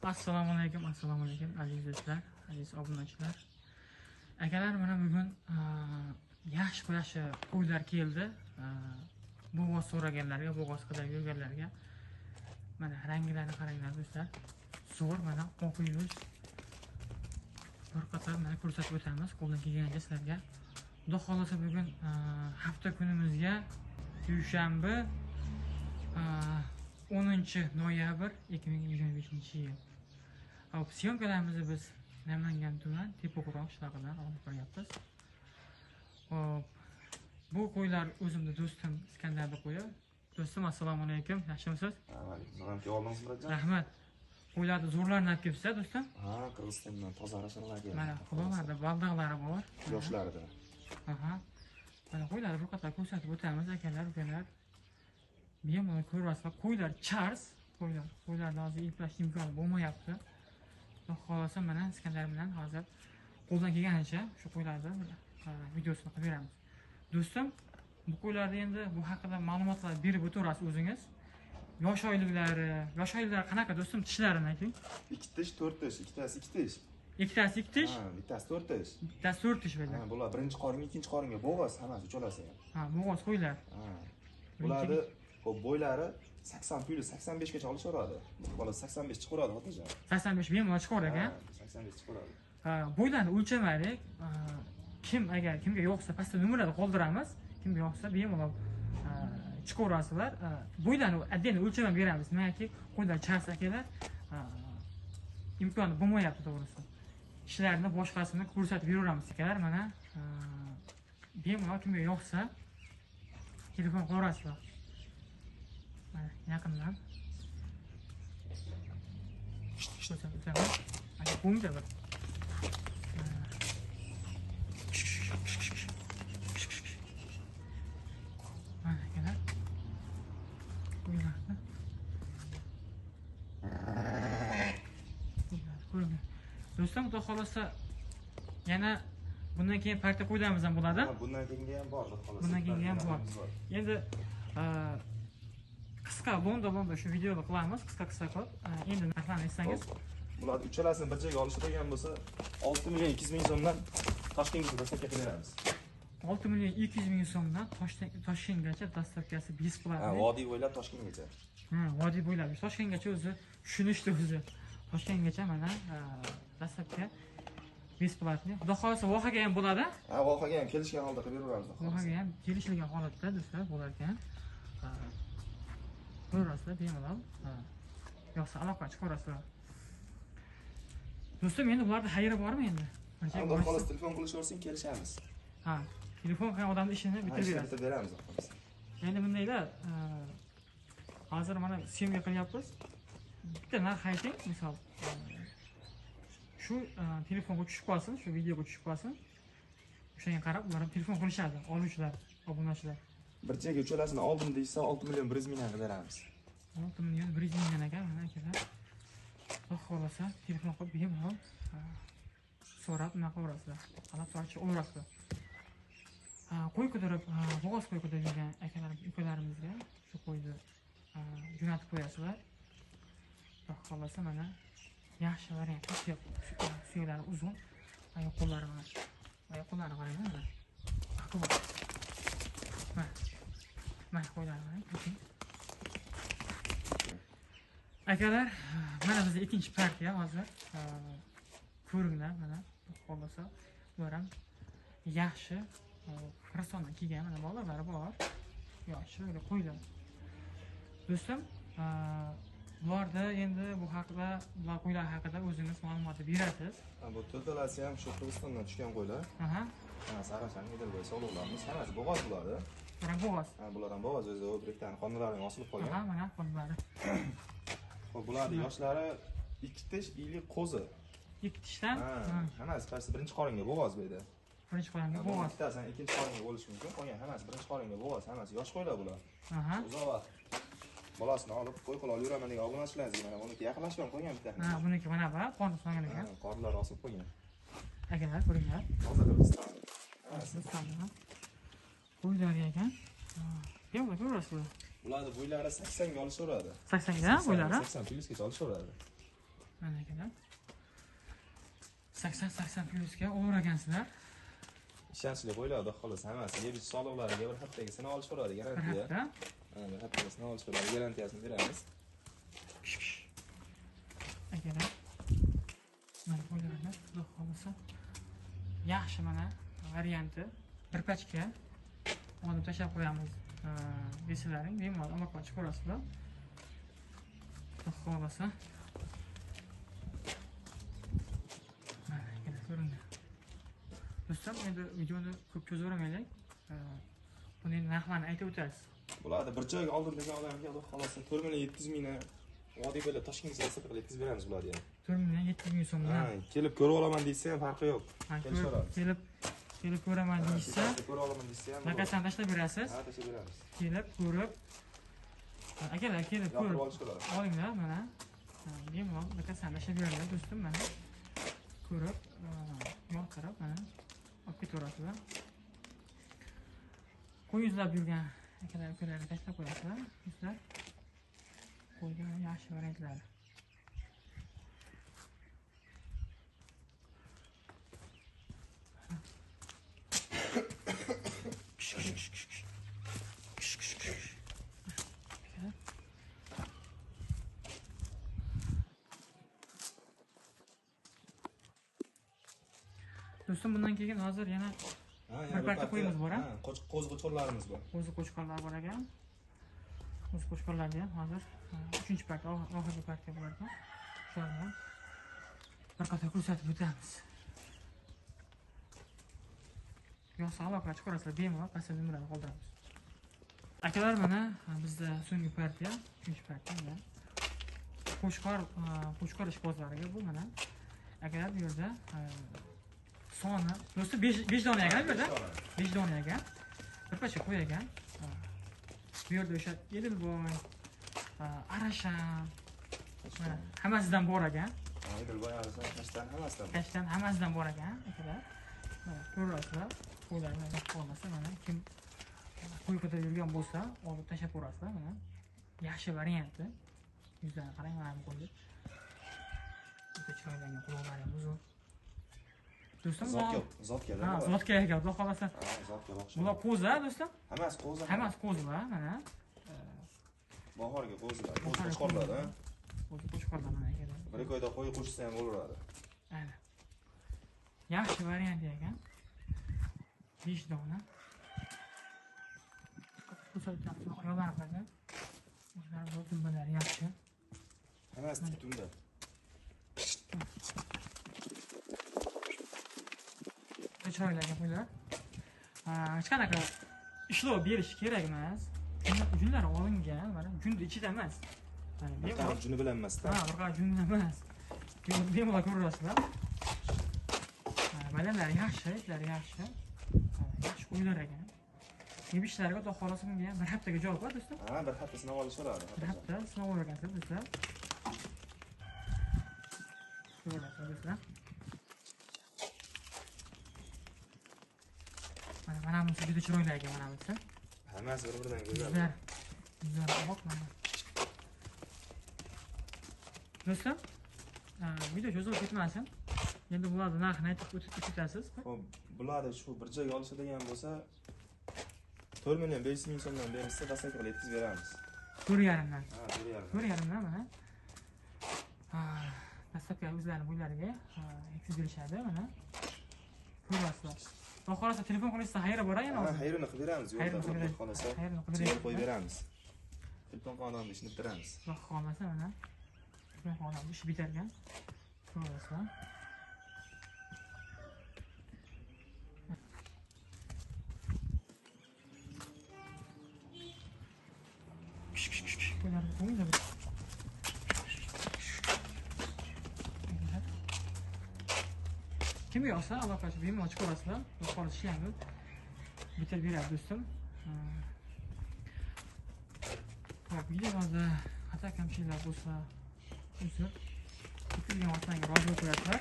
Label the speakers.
Speaker 1: Assalomu alaykum aziz do'stlar, aziz obunachilar. Akalar, mana bugun yaxshi qo'ylar keldi. Bo'g'oz so'raganlarga, bo'g'oz qilib yurganlarga mana ranglarini qaranglar do'stlar. Zo'r, mana oq yuz. Bir qator mana ko'rsatib o'tamiz qo'ldan kelgancha sizlarga. Xudo xolasa bugun hafta kunimizga dushanba 10-noyabr 2025-yil. Hop, syomkalarimizni biz Namangan tuman Tepaquroq qishloqidan olib boryapmiz. Hop, bu qo'ylar o'zimni do'stim Iskandarning qo'yi. Do'stim, assalomu alaykum. Yaxshimisiz?
Speaker 2: Alaykum.
Speaker 1: Rahmat. Qo'ylarni zo'rlarni olib kelibsiz, do'stim?
Speaker 2: Ha, Qirg'izistondan toza rashalar keldi.
Speaker 1: Mana xudolarda baldog'lari bor.
Speaker 2: Yoshlarida.
Speaker 1: Aha. Mana qo'ylarni bir qator ko'rsatib o'tamiz, akalar, ukalar. Bemalol ko'rasizlar, qo'ylar chars, qo'ylarni hozir eplash imkoni bo'lmayapti. Xudo xolasa mana Iskandar bilan hozir qo'ldan kelganicha shu qo'ylarni videosini qilib beramiz. Do'stim, bu qo'ylarni endi bu haqida ma'lumotlar berib o'tirasiz o'zingiz. Yosh oyliklari qanaqa do'stim, tishlarini ayting.
Speaker 2: 2 tish, 4 tish, ikkitasi 2 tish.
Speaker 1: Ikkitasi 2 tish?
Speaker 2: Ha, bittasi 4 tish.
Speaker 1: Bittasi 4 tish bo'ladi.
Speaker 2: Ha, bular birinchi qoringa, ikkinchi qoringa bo'g'oz hammasi uchalasi.
Speaker 1: Ha, bo'g'oz qo'ylar.
Speaker 2: Ha. Bularni bo'ylari 80 gacha olishaveradi. Bola 85 chiqaradi xotirjam.
Speaker 1: 85 bemalol chiqarar ekan.
Speaker 2: 85 chiqaradi.
Speaker 1: Ha, bo'ylarni o'lchamaylik. Kimga yo'qsa pastda nomerlarni qoldiramiz. Kimga yo'qsa bemalol chiqarasizlar. Bo'ylarni отдельно o'lchab beramiz. Nimaiki, qo'ylar chars akalar, imkoni bo'lmayapti to'g'risi. Ishlarni boshqasini ko'rsatib beraveramiz akalar. Mana bemalol kimga yo'qsa telefon qilaverasizlar. Mana yaqindan ko'rsatib o'taman. Aka, qo'ngda bir. Mana akalar. Qo'ylarni. Ko'ring. Do'stim, xudo xolasa yana bundan keyin parta qo'ylarimiz ham bo'ladi.
Speaker 2: Bundan keyingi ham bor, xudo xolasa.
Speaker 1: Bundan keyingi ham bor. Endi qisqa londa shu videoni qilamiz, qisqa qilib. Endi narxlarni aytsangiz.
Speaker 2: Bular uchalasini bir joyga olishadigan bo'lsa, 6 million 200 ming so'mdan Toshkentga dostavka qilaveramiz.
Speaker 1: 6 million 200 ming so'mdan Toshkentgacha dostavkasi besplatniy.
Speaker 2: Ha, vodiy bo'ylab Toshkentgacha.
Speaker 1: Ha, vodiy bo'ylab Toshkentgacha o'zi tushunishdi o'zi. Toshkentgacha mana dostavka besplatniy. Xudo xolasa vohaga ham bo'ladi.
Speaker 2: Ha, vohaga ham kelishgan holda qilib beraveramiz.
Speaker 1: Vohaga ham kelishilgan holatda do'stlar bo'lar ekan. Ko'rasizlar bemalol. Yo'qsa aloqa chiqarasizlar. Do'stim, endi bularda xayri bormi endi?
Speaker 2: Xudo xolasa telefon qilishaversin, kelishamiz.
Speaker 1: Ha, telefon qilgan odamning ishini bitirib beramiz.
Speaker 2: Bitirib beramiz, xolos.
Speaker 1: Endi bundayda hozir mana syomka qilyapmiz. Bitta narx ayting, misol shu telefonga tushib qolsin, shu videoga tushib qolsin. O'shanga qarab ular ham telefon qilishadi, oluvchilar, obunachilar.
Speaker 2: Bir joyga uchalasini oldim deysa, 6 million 100 mingdan beraveramiz.
Speaker 1: 6 million 100 mingdan ekan, mana akalar. Xudo xolasa telefon qilib bemalol so'rab nima qilaverasizlar. Talab tortish olaverasizlar. Qo'y ko'tarib, bo'g'oz qo'y ko'tarib yurgan ukalarimizga shu qo'yni jo'natib qo'yasizlar. Xudo xolasa mana yaxshi variant, suyaklari uzun, oyoq qo'llari mana. Oyoq qo'llarini qarang mana. Mana qo'ylarni qarang. Akalar, mana bizning ikkinchi partiya hozir. Ko'ringlar mana. Xolasa ular ham yaxshi Qirg'izistondan kelgan mana bolalari bor. Yoshi o'ylab qo'ylar. Do'stim, bularda endi bu haqida, bular qo'ylar haqida o'zingiz ma'lumot berasiz.
Speaker 2: Bu to'rtalasi ham shu Qirg'izistondan tushgan qo'ylar.
Speaker 1: Aha.
Speaker 2: Ha, Sarashan Middleboy sog'liqlarimiz hammasi bo'g'oz bo'ladi.
Speaker 1: Bular ham bo'g'oz.
Speaker 2: Ha, bular ham bo'g'oz, o'zi o'brikdan qonunlariga osilib qolgan.
Speaker 1: Aha, mana qonunlari.
Speaker 2: Xo'p, bularning yoshlari 2 tish iyli qo'zi.
Speaker 1: 2 tishdan?
Speaker 2: Hammasi qaysi birinchi qoringa bo'g'oz bo'ladi.
Speaker 1: Birinchi qoringa bo'g'oz.
Speaker 2: Bittasidan ikkinchi qoringa bo'lishi mumkin. Qolgan hammasi birinchi qoringa bo'g'oz, hammasi yosh qo'ylar bular.
Speaker 1: Aha.
Speaker 2: Uzoq vaqt bolasini olib qo'y qilib yuraman degan obunachilaringizga mana buniki yaqinlashib ham qo'ygan bitta.
Speaker 1: Ha, buniki mana bu qorni so'ngan ekan.
Speaker 2: Qornlari osilib qo'ygan.
Speaker 1: Akalar, ko'ringlar.
Speaker 2: Hozir Qirg'iziston.
Speaker 1: Qirg'izistondan qo'ylar ekan. Bemalol ko'rasizlar.
Speaker 2: Ularning bo'ylari 80 ga olishaveradi.
Speaker 1: 80 ga bo'ylari?
Speaker 2: 80 plyusgacha olishaveradi.
Speaker 1: Mana 80 plyusga o'ragansizlar.
Speaker 2: Ishonchli bo'yladi xolos hammasi. Yebish soliqlariga bir haftaga sinov olishadi,
Speaker 1: Bir
Speaker 2: garantiya.
Speaker 1: hafta.
Speaker 2: Bir haftaga sinov olishadi, garantiyasini beramiz.
Speaker 1: Akalar. Mana qo'ylarni xudo xolasa. Yaxshi mana varianti. Bir pachka olib tashlab qo'yamiz. Deslaring, bemalol aloqa ochib ko'rasizlar. Xudo xolasa. Mana ko'ringlar. Do'stlar, endi videoni ko'p cho'zaveramaylik. Buni narxlarni aytib o'tasiz.
Speaker 2: Bularni bir joyga oldim degan odamga xudo xolasa 4,7 mingni oddiy bo'lib Toshkentga sotib yetkazib beramiz bularni ham.
Speaker 1: 4,7 ming so'mdan.
Speaker 2: Kelib ko'rib olaman deysa ham farqi yo'q.
Speaker 1: Kelib ko'raman deysa,
Speaker 2: ko'rib olaman deysa ham
Speaker 1: lokasiyani tashlab berasiz.
Speaker 2: ha, tashlab beramiz.
Speaker 1: Kelib ko'rib, akalar kelib ko'rib olinglar mana. Bemalol lokasiyani tashlab beradilar do'stim mana. Ko'rib, yo'q taraf mana olib ketaverasizlar. Qo'y yuzlab yurgan akalarni tashlab qo'yasizlar. Yuzlab qo'ygan yaxshi variantlar. Do'stim, bundan keyin hozir yana bir parcha qo'yimiz bor, ha?
Speaker 2: Qo'ziqo'chqorlarimiz bor.
Speaker 1: Qo'ziqo'chqorlar bor ekan. Qo'ziqo'chqorlarni ham hozir 3-parcha, oxirgi parcha bor ekan. Shularni bir qator ko'rsatib o'tamiz. Yo'qsa aloqa chiqarasizlar, bemalol pastda nomerlarni qoldiramiz. Akalar, mana bizda so'nggi partiya, 3-partiya. Qo'chqor ishbozlariga bu mana. Akalar, bu yerda soni do'sti 5 dona ekan bu yerda. 5 dona ekan. Bir parcha qo'y ekan. Bu yerda o'sha Edilboy, Arashan, mana hammasidan bor ekan.
Speaker 2: Edilboy, Arashan, Kashtan hammasidan.
Speaker 1: Kashtan hammasidan bor ekan, akalar. Mana ko'rasizlar. Qo'ylarni qolmasa mana kim qo'y ko'tarib yurgan bo'lsa, olib tashlab ko'rasizlar mana. Yaxshi varianti. Yuzlarni qarang mana bu qo'yni. Juda chiroyli quloqlari ham uzun. Do'stim,
Speaker 2: zotga.
Speaker 1: Ha, zotga ekan, xudo xolasa.
Speaker 2: Zotga o'xshaydi.
Speaker 1: Bular qo'zi, do'stim.
Speaker 2: Hammasi qo'zi.
Speaker 1: Hammasi qo'zilar, mana.
Speaker 2: Bahorga qo'zilar, qo'ziqo'chqorlar, ha.
Speaker 1: Qo'ziqo'chqorlar mana ekan.
Speaker 2: Bir oyda qo'y qo'shsa ham bo'laveradi.
Speaker 1: Aynen. Yaxshi variant ekan. 5 dona. Ko'rsatib oyoqlarni qarang. O'zlari bu dumbalari yaxshi.
Speaker 2: Hammasi tunda.
Speaker 1: Chiroyli ekan qo'ylar. Hech qanaqa ishlov berish kerak emas. Junlari olingan, mana junda ichida emas. Mana bemalol
Speaker 2: Juni bilan emas-da.
Speaker 1: Ha, bir qancha junda emas. Bemalol ko'rasizlar. Balanlari yaxshi, itlari yaxshi. Yaxshi qo'ylar ekan. Yebishlariga xudo xolasa bunga bir haftaga javob bor, do'stlar.
Speaker 2: Ha, bir hafta sinov olishadi.
Speaker 1: Bir hafta sinov o'rgansizlar, do'stlar. Ko'rasizlar, do'stlar. Mana bunisi juda chiroyli ekan, mana bunisi.
Speaker 2: Hammasi bir-biridan go'zal.
Speaker 1: Yuzlar bak mana. Do'stlar, video cho'zilib ketmasin. Endi bularni narxini aytib o'tasiz.
Speaker 2: Xo'p, bularni shu bir joyga olishadigan bo'lsa 4,5 ming so'mdan berilsa, dastlabki qilib yetkazib beramiz.
Speaker 1: 4,5 dan.
Speaker 2: Ha, 4,5.
Speaker 1: 4,5 dan mana. Dastlabki o'zlarining bo'ylariga yetkazib berishadi mana. Ko'rasizlar. Xudo xolasa telefon qilisizda xayri bor yana hozir.
Speaker 2: Xayrini qilib beramiz, yo'lda qilib qolsa.
Speaker 1: Xayrini qilib
Speaker 2: qo'yib beramiz. Telefon qonunni ishni bitiramiz.
Speaker 1: Xudo xolasa mana. Telefon qonunni ishi bitargan. Ko'rasizlar. Qo'ylarni qo'yinglar. Kim yoqsa aloqachi bemalol ochib ko'rasizlar. Yuqori ishlaymiz. Bitirib beradi do'stim. Hop, videoda xato kamchiliklar bo'lsa, uzr. Bitilgan ortmanga rozi bo'lasizlar.